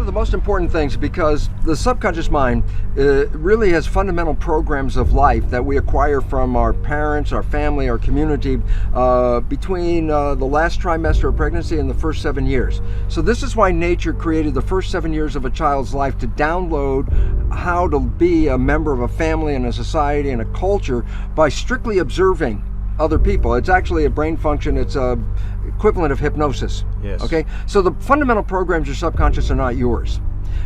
of the most important things, because the subconscious mind really has fundamental programs of life that we acquire from our parents, our family, our community between the last trimester of pregnancy and the first 7 years. So this is why nature created the first 7 years of a child's life to download how to be a member of a family and a society and a culture by strictly observing other people. It's actually a brain function. It's a equivalent of hypnosis. Yes. Okay. So the fundamental programs of your subconscious are not yours.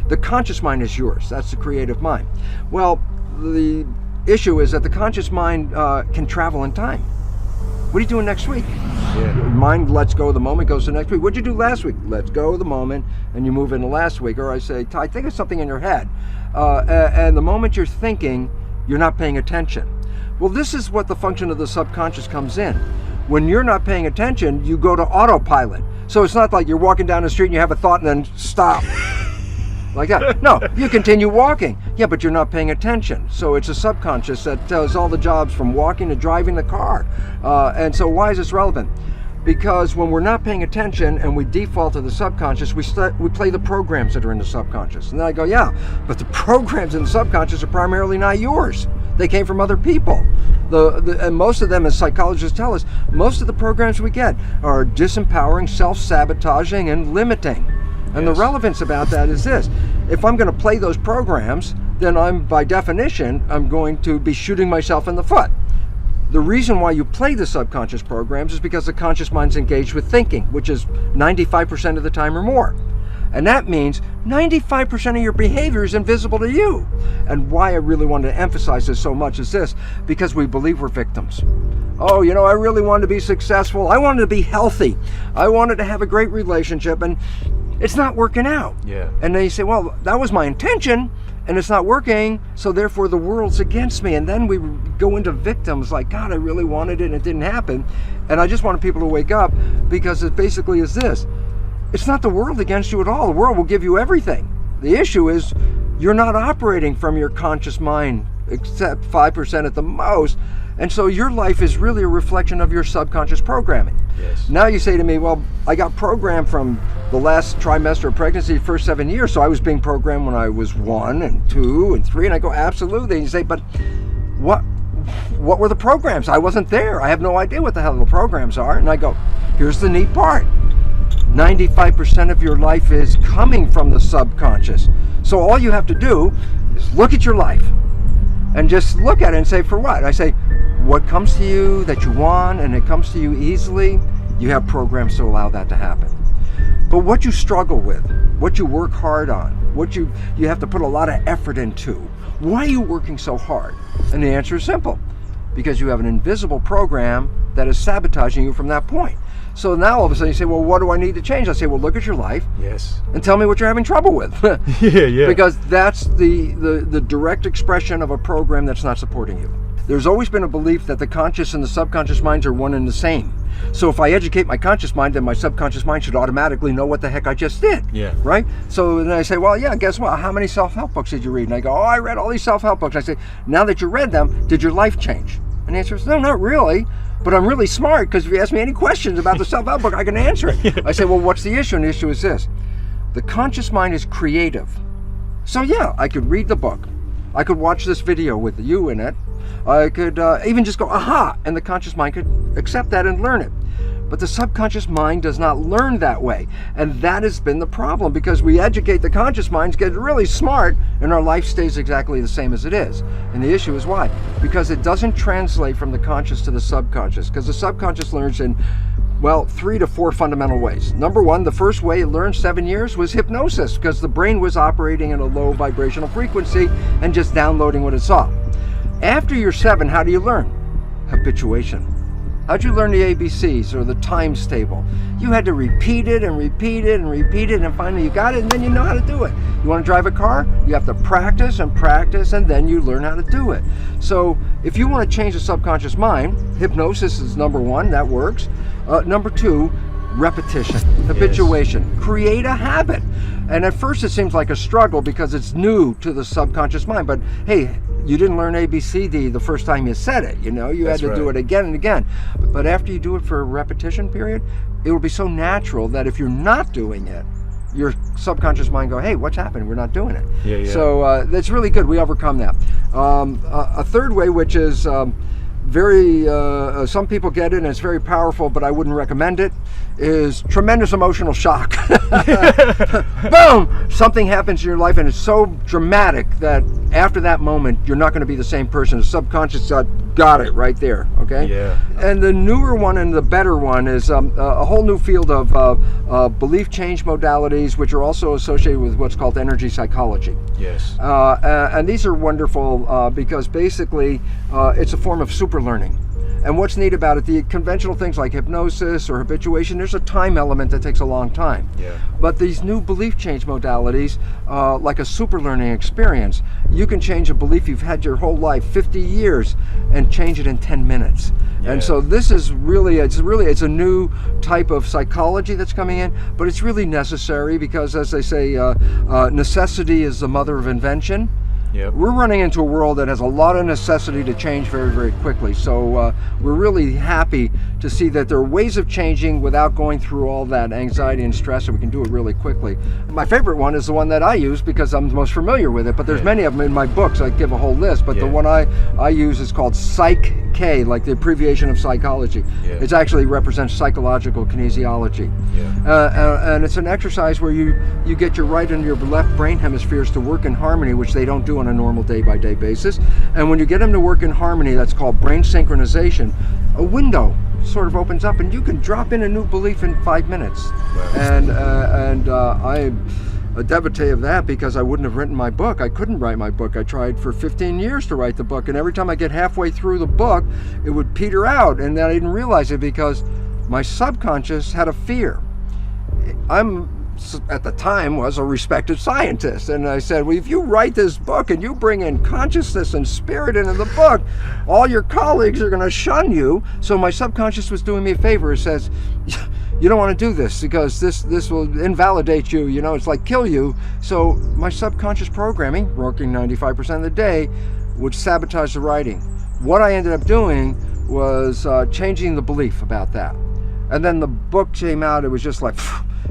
The conscious mind is yours. That's the creative mind. Well, the issue is that the conscious mind can travel in time. What are you doing next week? Yeah. Your mind lets go of the moment, goes to next week. What'd you do last week? Let's go of the moment, and you move into last week. Or I say, Ty, think of something in your head. And the moment you're thinking, you're not paying attention. Well, this is what the function of the subconscious comes in. When you're not paying attention, you go to autopilot. So it's not like you're walking down the street and you have a thought and then stop. Like that. No, you continue walking. Yeah, but you're not paying attention. So it's a subconscious that does all the jobs from walking to driving the car. And so why is this relevant? Because when we're not paying attention and we default to the subconscious, we play the programs that are in the subconscious. And then I go, yeah, but the programs in the subconscious are primarily not yours. They came from other people. And most of them, as psychologists tell us, most of the programs we get are disempowering, self-sabotaging, and limiting. And the relevance about that is this: if I'm going to play those programs, then by definition, I'm going to be shooting myself in the foot. The reason why you play the subconscious programs is because the conscious mind's engaged with thinking, which is 95% of the time or more. And that means 95% of your behavior is invisible to you. And why I really wanted to emphasize this so much is this: because we believe we're victims. Oh, I really wanted to be successful. I wanted to be healthy. I wanted to have a great relationship, and it's not working out. Yeah. And then you say, well, that was my intention, and it's not working, so therefore the world's against me. And then we go into victims like, God, I really wanted it and it didn't happen. And I just wanted people to wake up, because it basically is this: it's not the world against you at all. The world will give you everything. The issue is you're not operating from your conscious mind, except 5% at the most. And so your life is really a reflection of your subconscious programming. Yes. Now you say to me, well, I got programmed from the last trimester of pregnancy, first 7 years, so I was being programmed when I was 1 and 2 and 3. And I go, absolutely. And you say, but what were the programs? I wasn't there. I have no idea what the hell the programs are. And I go, here's the neat part. 95% of your life is coming from the subconscious. So all you have to do is look at your life and just look at it and say, for what? I say, what comes to you that you want and it comes to you easily, you have programs to allow that to happen. But what you struggle with, what you work hard on, what you have to put a lot of effort into, why are you working so hard? And the answer is simple: because you have an invisible program that is sabotaging you from that point. So now all of a sudden you say, well, what do I need to change? I say, well, look at your life. Yes. And tell me what you're having trouble with. Yeah. Because that's the direct expression of a program that's not supporting you. There's always been a belief that the conscious and the subconscious minds are one and the same. So if I educate my conscious mind, then my subconscious mind should automatically know what the heck I just did. Yeah. Right? So then I say, well, yeah, guess what? How many self-help books did you read? And I go, oh, I read all these self-help books. I say, now that you read them, did your life change? And the answer is, no, not really. But I'm really smart, because if you ask me any questions about the self-help book, I can answer it. I say, well, what's the issue? And the issue is this: the conscious mind is creative. So yeah, I could read the book. I could watch this video with you in it. I could even just go, aha, and the conscious mind could accept that and learn it. But the subconscious mind does not learn that way. And that has been the problem, because we educate the conscious minds, get really smart, and our life stays exactly the same as it is. And the issue is why? Because it doesn't translate from the conscious to the subconscious, because the subconscious learns in, well, 3 to 4 fundamental ways. Number one, the first way it learned 7 years was hypnosis, because the brain was operating in a low vibrational frequency and just downloading what it saw. After you're 7, how do you learn? Habituation. How'd you learn the ABCs or the times table? You had to repeat it and repeat it and repeat it, and finally you got it, and then you know how to do it. You want to drive a car? You have to practice and practice, and then you learn how to do it. So if you want to change the subconscious mind, hypnosis is number 1, that works. Number 2, repetition, habituation. Yes. Create a habit. And at first it seems like a struggle because it's new to the subconscious mind, but hey, you didn't learn ABCD the first time you said it, you had to do it again and again. But after you do it for a repetition period, it will be so natural that if you're not doing it, your subconscious mind go, hey, what's happened? We're not doing it. Yeah. So that's really good. We overcome that. A third way, which is very, some people get it and it's very powerful, but I wouldn't recommend it, is tremendous emotional shock. Boom! Something happens in your life and it's so dramatic that after that moment, you're not going to be the same person. The subconscious got it right there, okay? Yeah. And the newer one and the better one is a whole new field of belief change modalities, which are also associated with what's called energy psychology. Yes. And these are wonderful because basically it's a form of super learning. And what's neat about it, the conventional things like hypnosis or habituation, there's a time element that takes a long time. Yeah. But these new belief change modalities, like a super learning experience, you can change a belief you've had your whole life, 50 years, and change it in 10 minutes. Yeah. And so this is really, it's a new type of psychology that's coming in, but it's really necessary because, as they say, necessity is the mother of invention. Yep. We're running into a world that has a lot of necessity to change very, very quickly. So we're really happy to see that there are ways of changing without going through all that anxiety and stress, and we can do it really quickly. My favorite one is the one that I use because I'm the most familiar with it, but there's many of them in my books. I give a whole list, but the one I use is called Psych-K, like the abbreviation of psychology. Yeah. It actually represents psychological kinesiology. Yeah. And it's an exercise where you get your right and your left brain hemispheres to work in harmony, which they don't do on a normal day-by-day basis. And when you get them to work in harmony, that's called brain synchronization, a window sort of opens up and you can drop in a new belief in 5 minutes. Wow. And I'm a devotee of that because I wouldn't have written my book. I couldn't write my book. I tried for 15 years to write the book, and every time I get halfway through the book, it would peter out, and then I didn't realize it because my subconscious had a fear. At the time was a respected scientist, and I said, well, if you write this book and you bring in consciousness and spirit into the book, all your colleagues are going to shun you. So my subconscious was doing me a favor. It says, you don't want to do this because this will invalidate you, it's like kill you. So my subconscious programming, working 95% of the day, would sabotage the writing. What I ended up doing was changing the belief about that. And then the book came out, it was just like,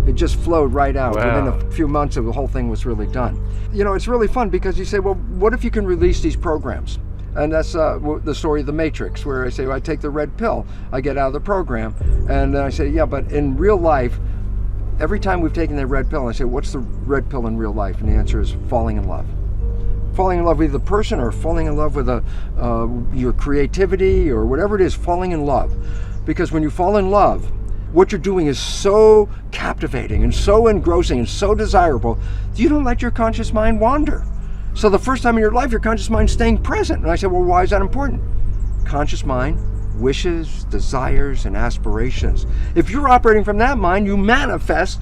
it just flowed right out. Wow. Within a few months, the whole thing was really done. It's really fun because you say, well, what if you can release these programs? And that's the story of the Matrix, where I say, well, I take the red pill, I get out of the program. And then I say, yeah, but in real life, every time we've taken that red pill, I say, what's the red pill in real life? And the answer is falling in love. Falling in love with the person, or falling in love with your creativity, or whatever it is, falling in love. Because when you fall in love, what you're doing is so captivating and so engrossing and so desirable, you don't let your conscious mind wander. So the first time in your life, your conscious mind's staying present. And I said, well, why is that important? Conscious mind, wishes, desires, and aspirations. If you're operating from that mind, you manifest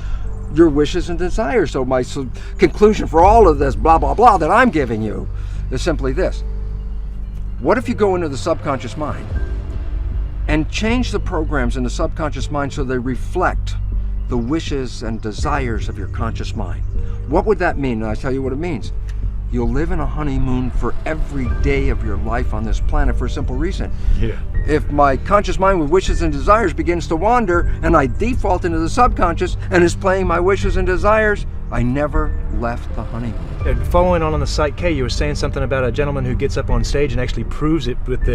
your wishes and desires. So my conclusion for all of this blah, blah, blah that I'm giving you is simply this. What if you go into the subconscious mind and change the programs in the subconscious mind so they reflect the wishes and desires of your conscious mind? What would that mean? And I tell you what it means. You'll live in a honeymoon for every day of your life on this planet for a simple reason. Yeah. If my conscious mind with wishes and desires begins to wander and I default into the subconscious and is playing my wishes and desires, I never left the honeymoon. And following on the Psych-K, you were saying something about a gentleman who gets up on stage and actually proves it with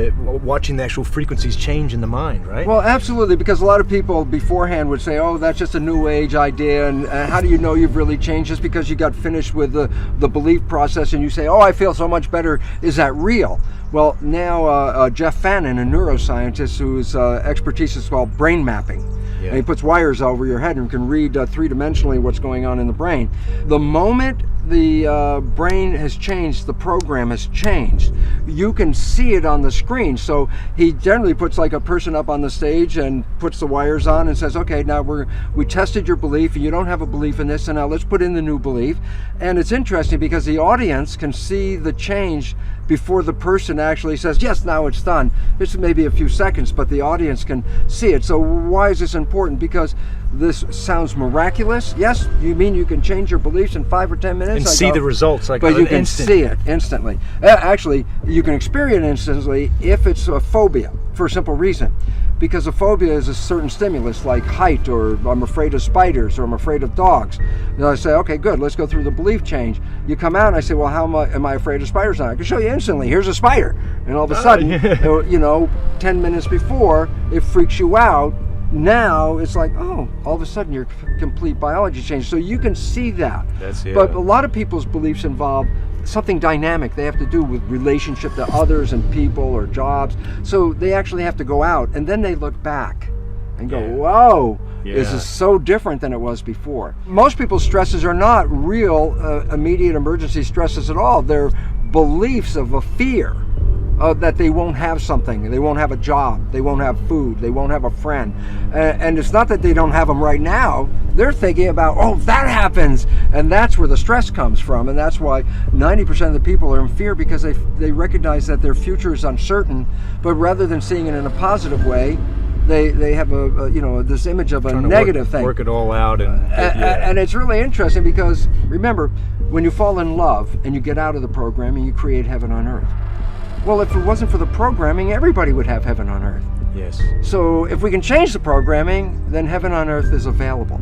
watching the actual frequencies change in the mind, right? Well, absolutely, because a lot of people beforehand would say, oh, that's just a new age idea, and how do you know you've really changed? Just because you got finished with the belief process and you say, oh, I feel so much better, is that real? Well, now Jeff Fannin, a neuroscientist whose expertise is called brain mapping, and he puts wires over your head and can read three-dimensionally what's going on in the brain. The moment the brain has changed, the program has changed. You can see it on the screen. So he generally puts like a person up on the stage and puts the wires on and says, okay, now we tested your belief and you don't have a belief in this, and now let's put in the new belief. And it's interesting because the audience can see the change before the person actually says, yes, now it's done. This may be a few seconds, but the audience can see it. So why is this important? Because this sounds miraculous. Yes, you mean you can change your beliefs in 5 or 10 minutes? And see the results, like, but you can instant. see it instantly. Actually, you can experience it instantly if it's a phobia, for a simple reason. because a phobia is a certain stimulus, like height, or I'm afraid of spiders, or I'm afraid of dogs. And I say, okay, good, let's go through the belief change. You come out and I say, well, how am I afraid of spiders now? I can show you instantly. Here's a spider. And all of a sudden, you know, 10 minutes before, it freaks you out. Now it's like, oh, all of a sudden your complete biology changed. So you can see that. But a lot of people's beliefs involve something dynamic. They have to do with relationship to others and people or jobs. So they actually have to go out and then they look back and go, whoa, this is so different than it was before. Most people's stresses are not real immediate emergency stresses at all. They're beliefs of a fear. That they won't have something, they won't have a job, they won't have food, they won't have a friend. And it's not that they don't have them right now, they're thinking about, oh, if that happens, and that's where the stress comes from. And that's why 90% of the people are in fear, because they recognize that their future is uncertain, but rather than seeing it in a positive way, they have a you know, this image of a negative thing. Work it all out. And it's really interesting, because remember, when you fall in love and you get out of the programming, you create heaven on earth. Well, if it wasn't for the programming, everybody would have heaven on earth. Yes. So if we can change the programming, then heaven on earth is available.